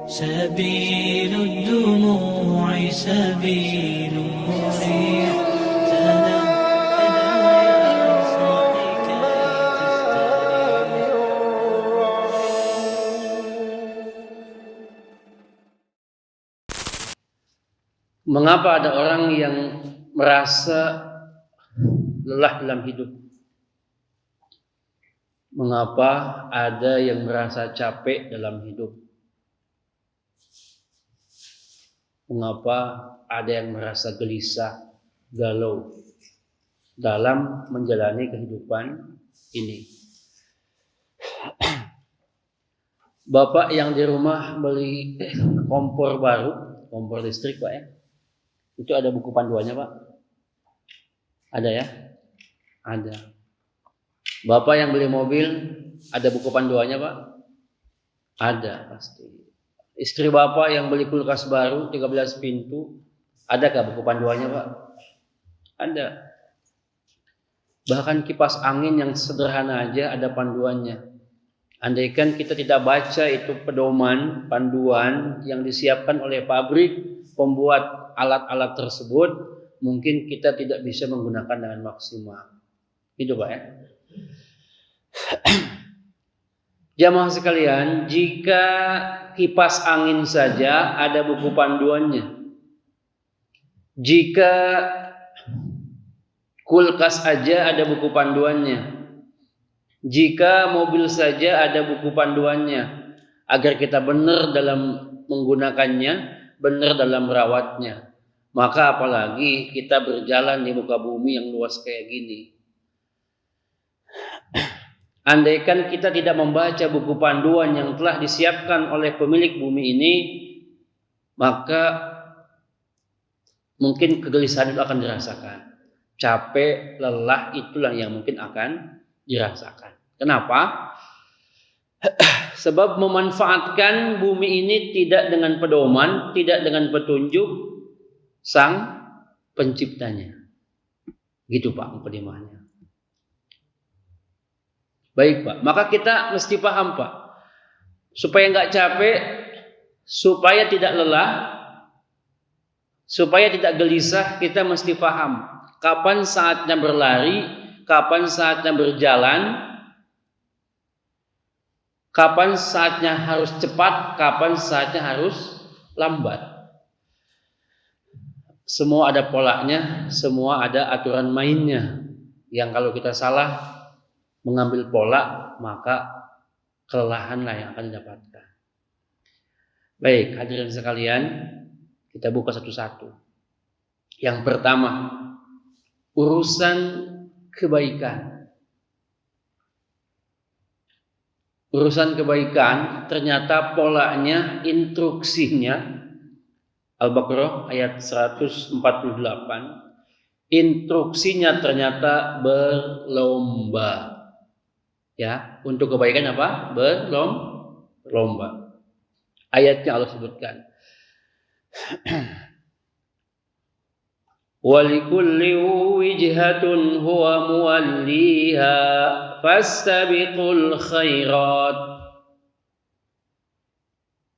سبيل الدموع سبيل مريح تنهد يا صاحي كي تستريح. Mengapa ada orang yang merasa lelah dalam hidup? Mengapa ada yang merasa capek dalam hidup? Mengapa ada yang merasa gelisah, galau dalam menjalani kehidupan ini? Bapak yang di rumah beli kompor baru, kompor listrik Pak ya, itu ada buku panduannya Pak? Ada ya? Ada. Bapak yang beli mobil, ada buku panduannya Pak? Ada pasti. Istri Bapak yang beli kulkas baru 13 pintu, adakah buku panduannya Pak? Ada. Bahkan kipas angin yang sederhana aja ada panduannya. Andaikan kita tidak baca itu pedoman, panduan yang disiapkan oleh pabrik pembuat alat-alat tersebut, mungkin kita tidak bisa menggunakan dengan maksimal. Itu Pak ya. Jamaah sekalian, jika kipas angin saja ada buku panduannya, jika kulkas aja ada buku panduannya, jika mobil saja ada buku panduannya, agar kita benar dalam menggunakannya, benar dalam merawatnya, maka apalagi kita berjalan di muka bumi yang luas kayak gini. Andaikan kita tidak membaca buku panduan yang telah disiapkan oleh pemilik bumi ini, maka mungkin kegelisahan itu akan dirasakan. Capek, lelah itulah yang mungkin akan dirasakan. Kenapa? Sebab memanfaatkan bumi ini tidak dengan pedoman, tidak dengan petunjuk sang penciptanya. Gitu Pak mukadimahnya. Baik Pak, maka kita mesti paham Pak, supaya nggak capek, supaya tidak lelah, supaya tidak gelisah, kita mesti paham kapan saatnya berlari, kapan saatnya berjalan, kapan saatnya harus cepat, kapan saatnya harus lambat. Semua ada polanya, semua ada aturan mainnya. Yang kalau kita salah mengambil pola, maka kelelahanlah yang akan didapatkan. Baik, hadirin sekalian, kita buka satu-satu. Yang pertama, urusan kebaikan. Urusan kebaikan ternyata polanya, instruksinya, Al-Baqarah ayat 148, instruksinya ternyata berlomba. Ya, untuk kebaikan apa? Berlomba. Ayatnya Allah sebutkan. Walikulli wijhatun huwa muwalliha fastabiqul khairat.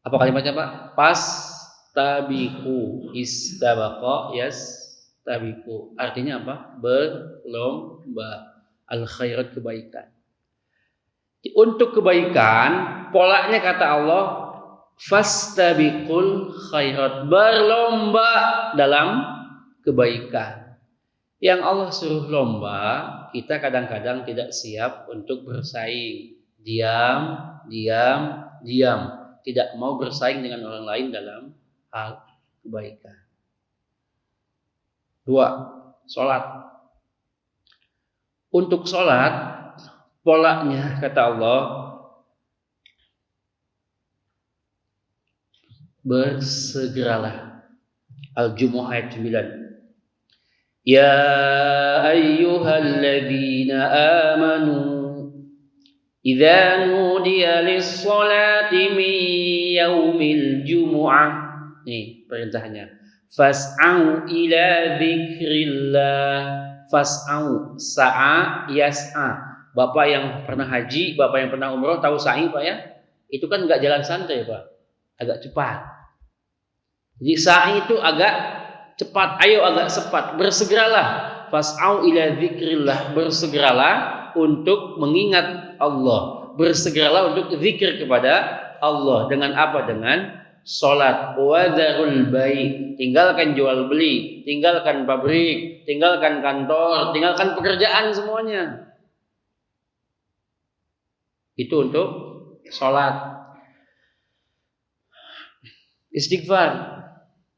Apa kalimatnya Pak? Fastabiqu, istabaqa yastabiqu. Artinya apa? Berlomba. Al khairat, kebaikan. Untuk kebaikan, polanya kata Allah, fastabiqul khairat, berlomba dalam kebaikan. Yang Allah suruh lomba, kita kadang-kadang tidak siap untuk bersaing. Diam. Tidak mau bersaing dengan orang lain dalam hal kebaikan. 2. Sholat. Untuk sholat, polanya kata Allah, bersegeralah. Al-Jumu'ah ayat 9. Ya ayyuhalladzina amanu idza nudiya lis-sholati min yaumil jumu'ah. Nih perintahnya. Fas'au ila dzikrillah. Fas'au, sa'a yas'a. Bapak yang pernah haji, bapak yang pernah umroh tahu sa'i Pak ya? Itu kan enggak jalan santai Pak. agak cepat. Jadi sa'i itu agak cepat, ayo agak cepat, bersegeralah. Fas'au ila dzikrillah, bersegeralah untuk mengingat Allah, bersegeralah untuk zikir kepada Allah. Dengan apa? Dengan salat. Wa dzarul bai', tinggalkan jual beli, tinggalkan pabrik, tinggalkan kantor, tinggalkan pekerjaan semuanya. Itu untuk salat. Istighfar.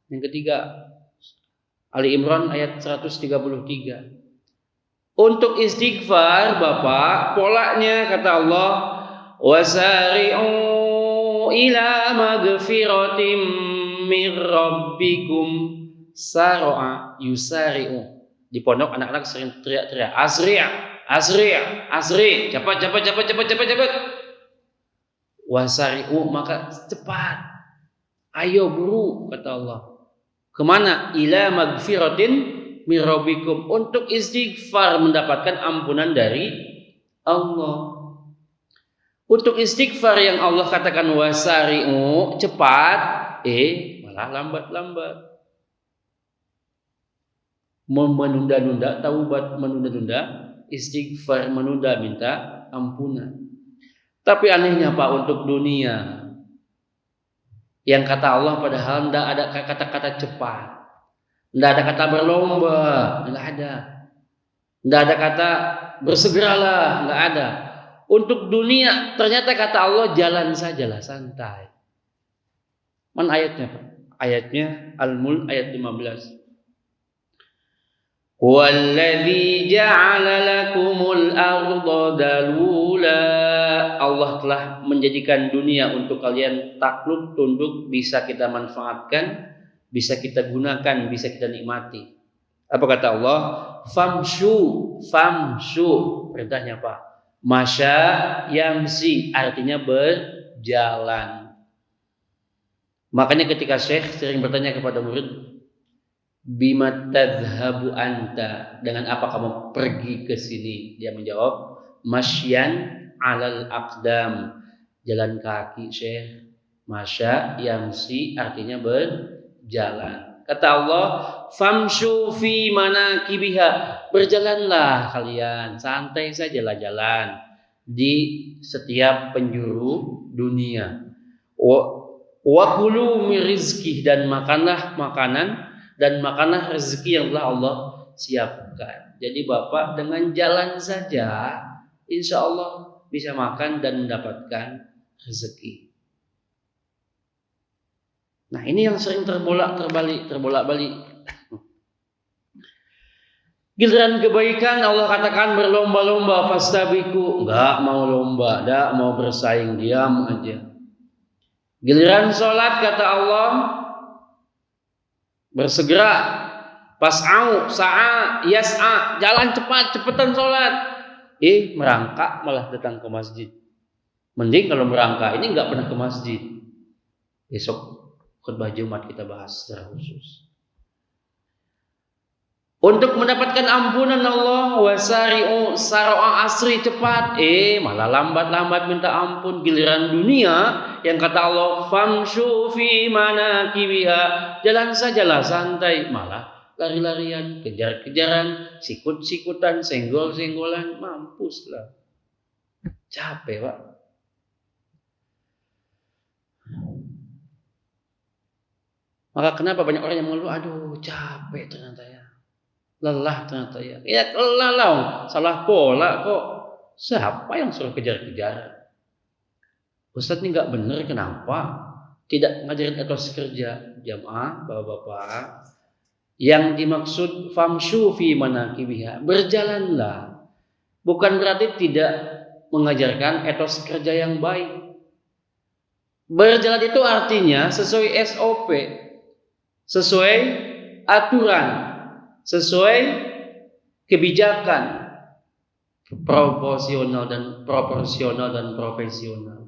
Yang ketiga, Ali Imran ayat 133. Untuk istighfar, Bapak, polanya kata Allah, wasari'u ila magfiratim mir rabbikum, sar'a yusari'u. Di pondok anak-anak sering teriak-teriak, asri', cepat. Wasari'u, maka cepat. Ayo buru, kata Allah. Kemana? Ila magfiratin mir rabbikum, untuk istighfar, mendapatkan ampunan dari Allah. Untuk istighfar yang Allah katakan wasari'u, cepat, malah lambat-lambat. Menunda-nunda taubat, menunda-nunda istighfar, menunda minta ampunan. Tapi anehnya Pak, untuk dunia yang kata Allah padahal tidak ada kata-kata cepat, tidak ada kata berlomba, tidak ada. Tidak ada kata bersegeralah, tidak ada. Untuk dunia ternyata kata Allah jalan sajalah, santai. Mana ayatnya Pak? Ayatnya Al-Mulk ayat 15. Walladzi ja'ala lakumul arda dalula. Allah telah menjadikan dunia untuk kalian takluk tunduk, bisa kita manfaatkan, bisa kita gunakan, bisa kita nikmati. Apa kata Allah? Famshu, perintahnya Pak. Masya yamsi, artinya berjalan. Makanya ketika Syekh sering bertanya kepada murid, bima tadhhabu anta, dengan apa kamu pergi ke sini? Dia menjawab, masyan alal aqdam, jalan kaki Syekh. Masya yamsi artinya berjalan. Kata Allah, famshu fi manakibiha, berjalanlah kalian, santai sajalah jalan di setiap penjuru dunia. Wa kulu min rizqih, dan makanlah makanan dan makanlah rezeki yang telah Allah siapkan. Jadi Bapak dengan jalan saja insya Allah bisa makan dan mendapatkan rezeki. Nah ini yang sering terbolak-balik. Giliran kebaikan Allah katakan berlomba-lomba, fastabiqu, enggak mau lomba, enggak mau bersaing, diam aja. Giliran sholat kata Allah bersegera, pas'au, sa'a, yas'a, jalan cepetan sholat. Merangkak malah datang ke masjid. Mending kalau merangkak ini nggak pernah ke masjid. Besok khutbah Jumat kita bahas secara khusus. Untuk mendapatkan ampunan Allah, wasari'u sar'a asri, cepat, malah lambat-lambat minta ampun. Giliran dunia yang kata Allah famshu fi manakibiha, jalan sajalah santai, malah lari-larian, kejar-kejaran, sikut-sikutan, senggol-senggolan, mampuslah. Capek Pak. Maka kenapa banyak orang yang mengeluh, aduh capek ternyata ya, lelah ternyata ya. Ya lelah lah, salah pola kok. Siapa yang suruh kejar-kejaran? Ustaz ini nggak benar, kenapa tidak ngajarin etos kerja? Jamaah, bapak-bapak, yang dimaksud famshu fi manakibiha, berjalanlah, bukan berarti tidak mengajarkan etos kerja yang baik. Berjalan itu artinya sesuai SOP, sesuai aturan, sesuai kebijakan, proporsional dan profesional.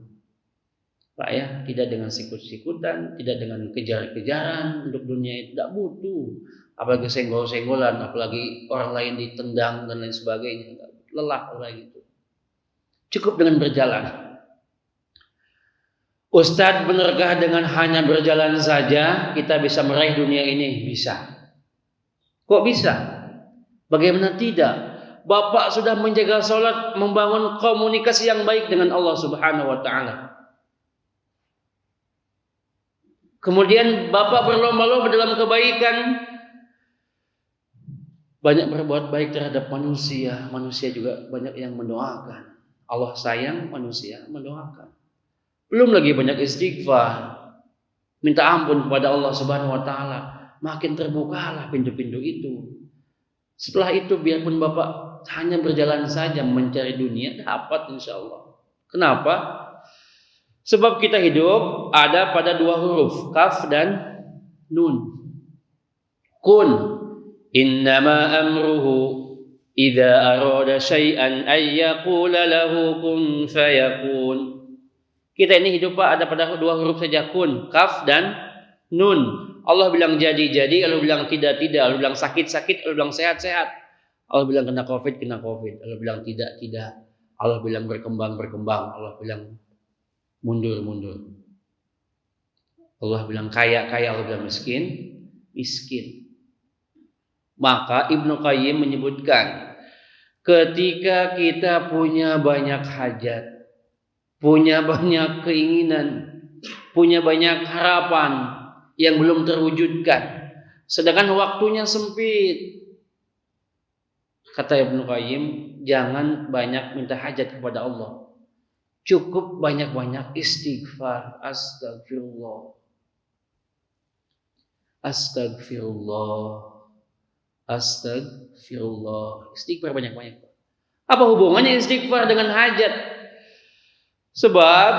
Pak ya, tidak dengan sikut-sikutan, tidak dengan kejar-kejaran. Untuk dunia itu tidak butuh, apalagi senggol-senggolan, apalagi orang lain ditendang dan lain sebagainya. Lelah orang itu. Cukup dengan berjalan. Ustadz, benarkah dengan hanya berjalan saja kita bisa meraih dunia ini? Bisa. Kok bisa? Bagaimana tidak? Bapak sudah menjaga sholat, membangun komunikasi yang baik dengan Allah Subhanahu wa Ta'ala. Kemudian Bapak berlomba-lomba dalam kebaikan, banyak berbuat baik terhadap manusia. Manusia juga banyak yang mendoakan. Allah sayang, manusia mendoakan. Belum lagi banyak istighfar, minta ampun kepada Allah Subhanahu wa Ta'ala. Makin terbukalah pintu-pintu itu. Setelah itu biarpun Bapak hanya berjalan saja mencari dunia, dapat insya Allah. Kenapa? Sebab kita hidup ada pada dua huruf, kaf dan nun. Kun, innama amruhu idza arada syai'an ay yaqula lahu kun fayakun. Kita ini hidup Pak ada pada dua huruf saja, kun, kaf dan nun. Allah bilang jadi, Allah bilang tidak, Allah bilang sakit, Allah bilang sehat. Allah bilang kena covid. Allah bilang tidak. Allah bilang berkembang. Allah bilang mundur. Allah bilang kaya, Allah bilang miskin. Maka Ibnu Qayyim menyebutkan, ketika kita punya banyak hajat, punya banyak keinginan, punya banyak harapan yang belum terwujudkan, sedangkan waktunya sempit, kata Ibnu Qayyim, jangan banyak minta hajat kepada Allah. Cukup banyak-banyak istighfar. Astagfirullah. Istighfar banyak-banyak. Apa hubungannya istighfar dengan hajat? Sebab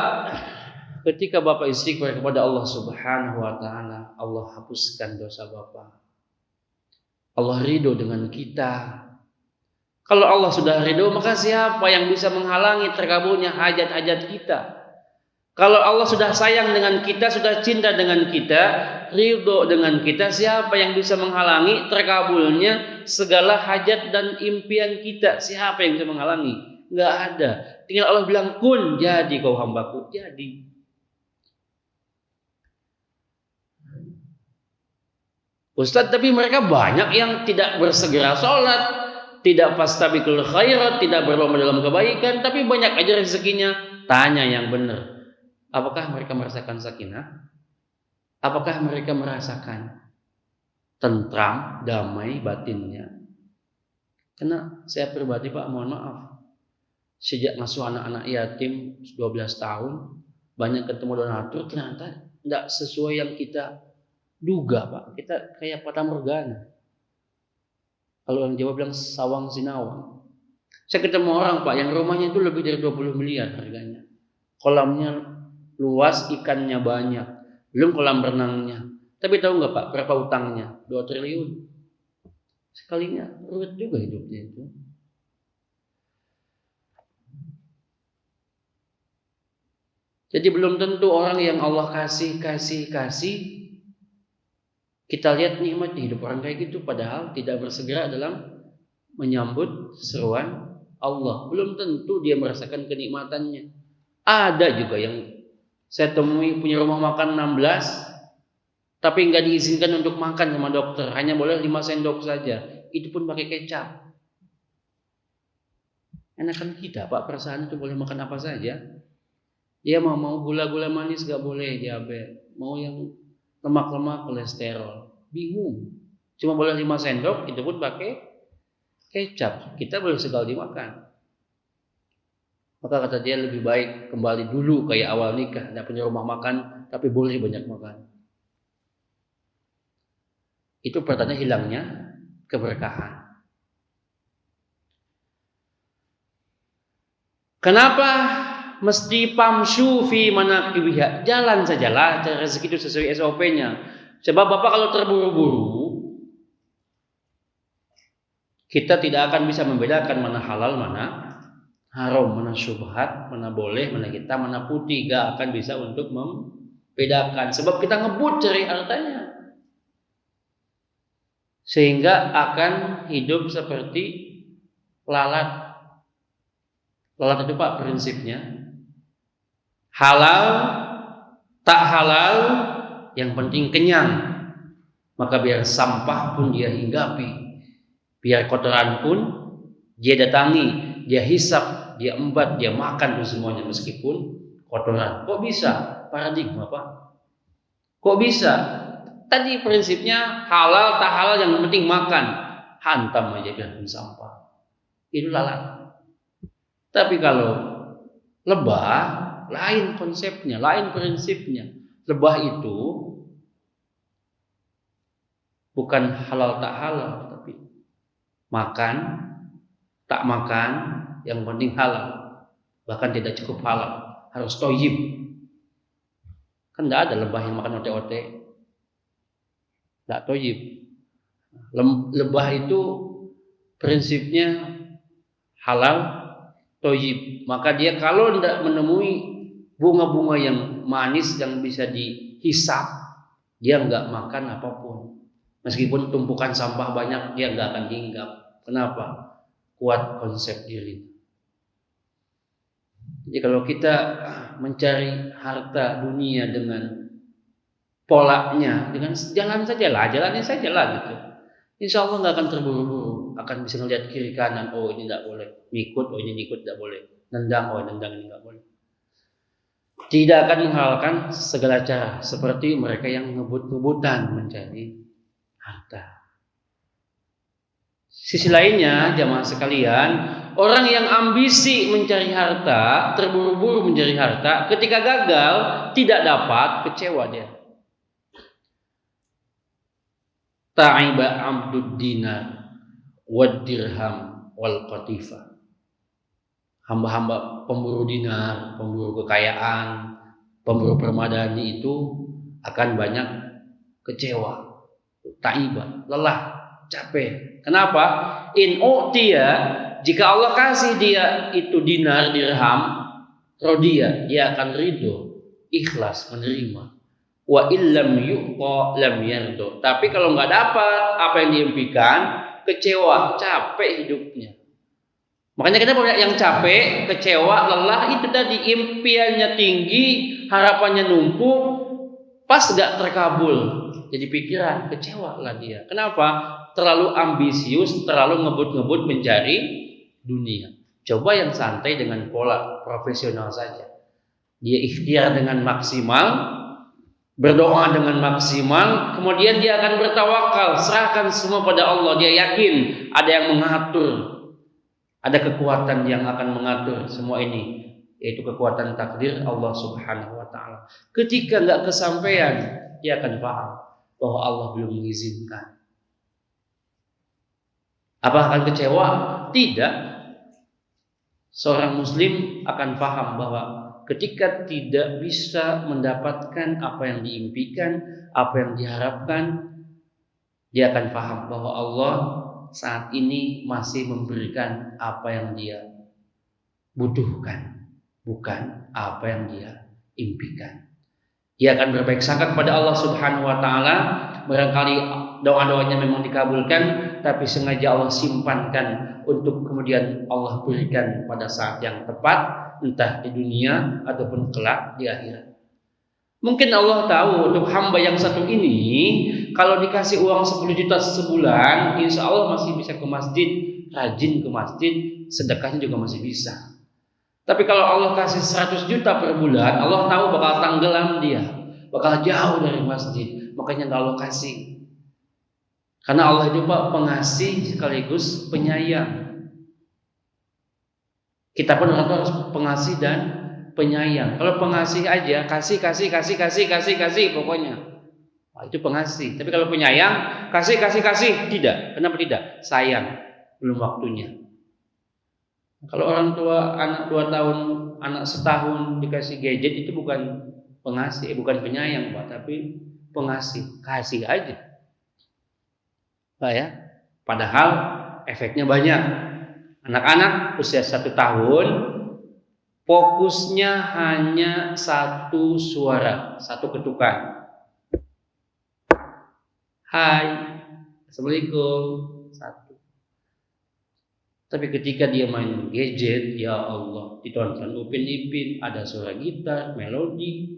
ketika Bapak istighfar kepada Allah Subhanahu wa Ta'ala, Allah hapuskan dosa Bapak. Allah ridho dengan kita. Kalau Allah sudah ridho, maka siapa yang bisa menghalangi terkabulnya hajat-hajat kita? Kalau Allah sudah sayang dengan kita, sudah cinta dengan kita, ridho dengan kita, siapa yang bisa menghalangi terkabulnya segala hajat dan impian kita? Siapa yang bisa menghalangi? Enggak ada. Tinggal Allah bilang, kun, jadi kau hambaku, jadi. Ustadz, tapi mereka banyak yang tidak bersegera sholat, tidak fastabiqul khairat, tidak berlomba dalam kebaikan, tapi banyak aja rezekinya. Tanya yang benar. Apakah mereka merasakan sakinah? Apakah mereka merasakan tentram, damai batinnya? Karena saya pribadi Pak, mohon maaf, sejak ngasuh anak-anak yatim 12 tahun, banyak ketemu donatur, ternyata tidak sesuai yang kita duga Pak. Kita kayak fata morgana. Kalau orang Jawa bilang sawang sinawang. Saya ketemu orang Pak yang rumahnya itu lebih dari 20 miliar harganya. Kolamnya luas, ikannya banyak. Belum kolam renangnya. Tapi tahu nggak Pak berapa utangnya? 2 triliun. Sekalinya ruwet juga hidupnya itu. Jadi belum tentu orang yang Allah kasih kita lihat nikmat di hidup orang kayak gitu, padahal tidak bersegera dalam menyambut seruan Allah. Belum tentu dia merasakan kenikmatannya. Ada juga yang saya temui punya rumah makan 16, tapi nggak diizinkan untuk makan sama dokter, hanya boleh 5 sendok saja. Itu pun pakai kecap. Enakan kita Pak, perasaan itu boleh makan apa saja. Dia mau gula-gula manis nggak boleh, diabetes. Mau yang lemak-lemak, kolesterol, bingung. Cuma boleh 5 sendok, itu pun pakai kecap. Kita boleh sekali dimakan. Maka kata dia lebih baik kembali dulu kayak awal nikah, tidak punya rumah makan, tapi boleh banyak makan. Itu pertanda hilangnya keberkahan. Kenapa mesti pamsyu fi manaqibiha? Jalan sajalah, cari rezeki itu sesuai SOP-nya. Sebab Bapak kalau terburu-buru, kita tidak akan bisa membedakan mana halal, mana haram, mana syubhat, mana boleh, mana hitam, mana putih. Gak akan bisa untuk membedakan. Sebab kita ngebut cari hartanya. Sehingga akan hidup seperti lalat. Lalat itu Pak prinsipnya halal tak halal, yang penting kenyang. Maka biar sampah pun dia hinggapi, biar kotoran pun dia datangi, dia hisap, dia embat, dia makan itu semuanya meskipun kotoran. Kok bisa? Paradigma, Pak. Kok bisa? Tadi prinsipnya halal tak halal yang penting makan. Hantam aja biarpun sampah. Itu lalat. Tapi kalau lebah, lain konsepnya, lain prinsipnya. Lebah itu bukan halal tak halal, tapi makan, tak makan, yang penting halal. Bahkan tidak cukup halal, harus thayyib. Kan tidak ada lebah yang makan ote-ote, tidak thayyib. Lebah itu prinsipnya halal, thayyib. Maka dia kalau tidak menemui bunga-bunga yang manis yang bisa dihisap, dia nggak makan apapun. Meskipun tumpukan sampah banyak, dia nggak akan hinggap. Kenapa? Kuat konsep diri. Jadi kalau kita mencari harta dunia dengan polanya, dengan jalanin sajalah gitu. Insya Allah nggak akan terburu-buru, akan bisa ngelihat kiri kanan. Oh ini nggak boleh, ngikut. Oh ini ngikut nggak boleh, nendang. Oh nendang ini nggak boleh. Tidak akan menghalalkan segala cara, seperti mereka yang ngebut-ngebutan mencari harta. Sisi lainnya, jamaah sekalian, orang yang ambisi mencari harta, terburu-buru mencari harta, ketika gagal, tidak dapat, kecewa dia. Ta'iba abdud dinar wad dirham wal qatifa. Hamba-hamba pemburu dinar, pemburu kekayaan, pemburu permadani itu akan banyak kecewa. Ta'iba, lelah, capek. Kenapa? In u'tiya, jika Allah kasih dia itu dinar, dirham, rodiya, dia akan ridho, ikhlas menerima. Wa illam yu'ta lam yardo. Tapi kalau nggak dapat apa yang diimpikan, kecewa, capek hidupnya. Makanya kita punya yang capek, kecewa, lelah, itu tadi impiannya tinggi, harapannya numpuk, pas nggak terkabul. Jadi pikiran, kecewa lah dia. Kenapa? Terlalu ambisius, terlalu ngebut-ngebut mencari dunia. Coba yang santai dengan pola profesional saja. Dia ikhtiar dengan maksimal, berdoa dengan maksimal, kemudian dia akan bertawakal, serahkan semua pada Allah. Dia yakin ada yang mengatur, ada kekuatan yang akan mengatur semua ini, yaitu kekuatan takdir Allah Subhanahu wa taala. Ketika nggak kesampaian, dia akan paham bahwa Allah belum mengizinkan. Apa akan kecewa? Tidak. Seorang muslim akan paham bahwa ketika tidak bisa mendapatkan apa yang diimpikan, apa yang diharapkan, dia akan paham bahwa Allah saat ini masih memberikan apa yang dia butuhkan, bukan apa yang dia impikan. Dia akan berbaik sangka kepada Allah Subhanahu wa taala. Barangkali doa-doanya memang dikabulkan, tapi sengaja Allah simpankan untuk kemudian Allah berikan pada saat yang tepat, entah di dunia ataupun kelak di akhirat. Mungkin Allah tahu untuk hamba yang satu ini, kalau dikasih uang 10 juta sebulan, insya Allah masih bisa ke masjid, rajin ke masjid, sedekahnya juga masih bisa. Tapi kalau Allah kasih 100 juta per bulan, Allah tahu bakal tenggelam dia, bakal jauh dari masjid. Makanya Allah kasih. Karena Allah itu Pak pengasih sekaligus penyayang. Kita pun orang tua harus pengasih dan penyayang. Kalau pengasih aja kasih pokoknya. Wah, itu pengasih. Tapi kalau penyayang kasih tidak. Kenapa tidak? Sayang, belum waktunya. Kalau orang tua anak 2 tahun, anak setahun dikasih gadget itu bukan pengasih, bukan penyayang Pak, tapi pengasih, kasih aja. Pak ya. Padahal efeknya banyak. Anak-anak usia 1 tahun fokusnya hanya 1 suara, 1 ketukan. Hai, Assalamualaikum, 1. Tapi ketika dia main gadget, ya Allah, ditonton Upin Ipin, ada suara gitar, melodi,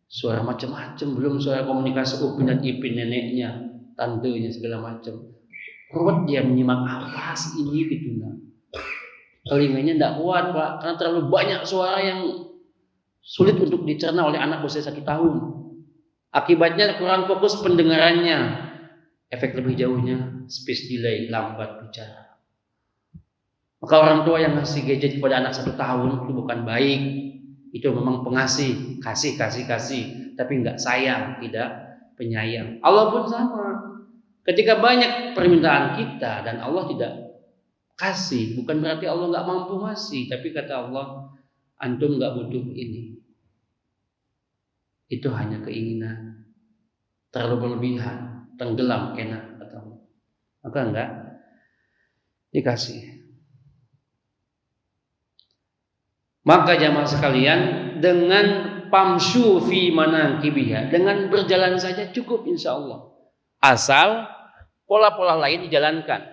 Suara macam-macam, belum suara komunikasi upin dan ipin neneknya, tantenya segala macam. Ruwet dia menyimak apa sih ini gitu nah. Telinganya tidak kuat Pak, karena terlalu banyak suara yang sulit untuk dicerna oleh anak usia 1 tahun. Akibatnya kurang fokus pendengarannya. Efek lebih jauhnya speech delay, lambat bicara. Maka orang tua yang ngasih gadget kepada anak 1 tahun itu bukan baik. Itu memang pengasih, kasih, tapi enggak sayang, tidak penyayang. Allah pun sama. Ketika banyak permintaan kita dan Allah tidak kasih, bukan berarti Allah enggak mampu ngasih, tapi kata Allah, antum enggak butuh ini. Itu hanya keinginan, terlalu berlebihan, tenggelam kena kata Allah. Maka enggak dikasih. Maka jamaah sekalian, dengan pamsyu fi manakibiha, dengan berjalan saja cukup insya Allah. Asal pola-pola lain dijalankan.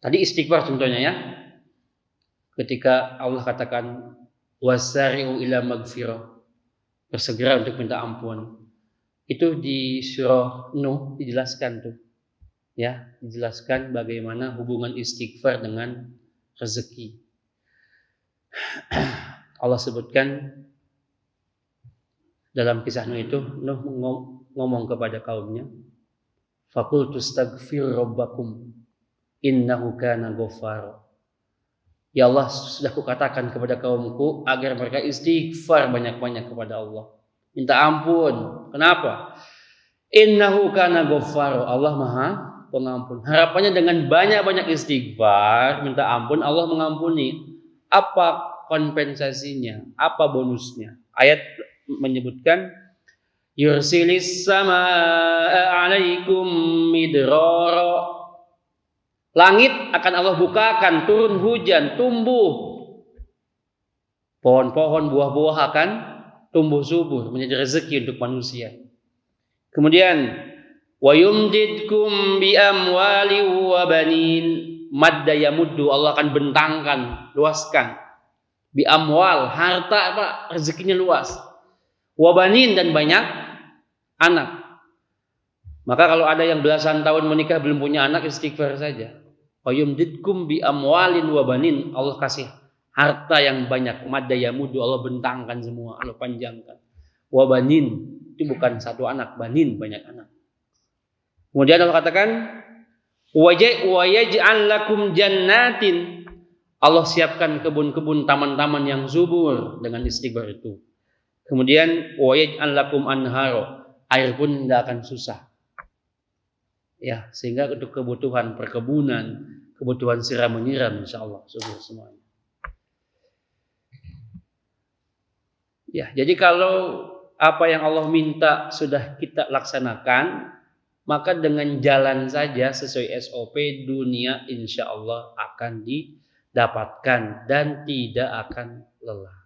Tadi istighfar contohnya ya. Ketika Allah katakan wasari'u ila magfirah, bersegera untuk minta ampun. Itu di surah Nuh dijelaskan tuh. Ya, dijelaskan bagaimana hubungan istighfar dengan rezeki. Allah sebutkan dalam kisah Nuh itu, Nuh ngomong kepada kaumnya, faqultu astaghfiru rabbakum innahu kana ghaffar. Ya Allah, sudah kukatakan kepada kaumku agar mereka istighfar banyak-banyak kepada Allah, minta ampun. Kenapa? Innahu kana ghaffar, Allah Maha Pengampun. Harapannya dengan banyak-banyak istighfar, minta ampun, Allah mengampuni. Apa kompensasinya? Apa bonusnya? Ayat menyebutkan yursilis samaa 'alaikum midrara. Langit akan Allah bukakan, turun hujan, tumbuh. Pohon-pohon, buah-buah akan tumbuh subur, menjadi rezeki untuk manusia. Kemudian wa yumdidkum bi amwali wa banin. Madda yamuddu, Allah akan bentangkan, luaskan. Bi amwal, harta Pak, rezekinya luas. Wabanin, dan banyak anak. Maka kalau ada yang belasan tahun menikah belum punya anak, istighfar saja. Wa yumdidkum bi amwalin wabanin, Allah kasih harta yang banyak. Madda yamuddu, Allah bentangkan semua, Allah panjangkan. Wabanin, itu bukan 1 anak, banin banyak anak. Kemudian Allah katakan wa yaj'al lakum jannatin, Allah siapkan kebun-kebun, taman-taman yang subur dengan istighfar itu. Kemudian wa yaj'al lakum anhar, air pun tidak akan susah. Ya, sehingga untuk kebutuhan perkebunan, kebutuhan siram menyiram insyaallah subur semuanya. Ya, jadi kalau apa yang Allah minta sudah kita laksanakan, maka dengan jalan saja sesuai SOP, dunia insya Allah akan didapatkan dan tidak akan lelah.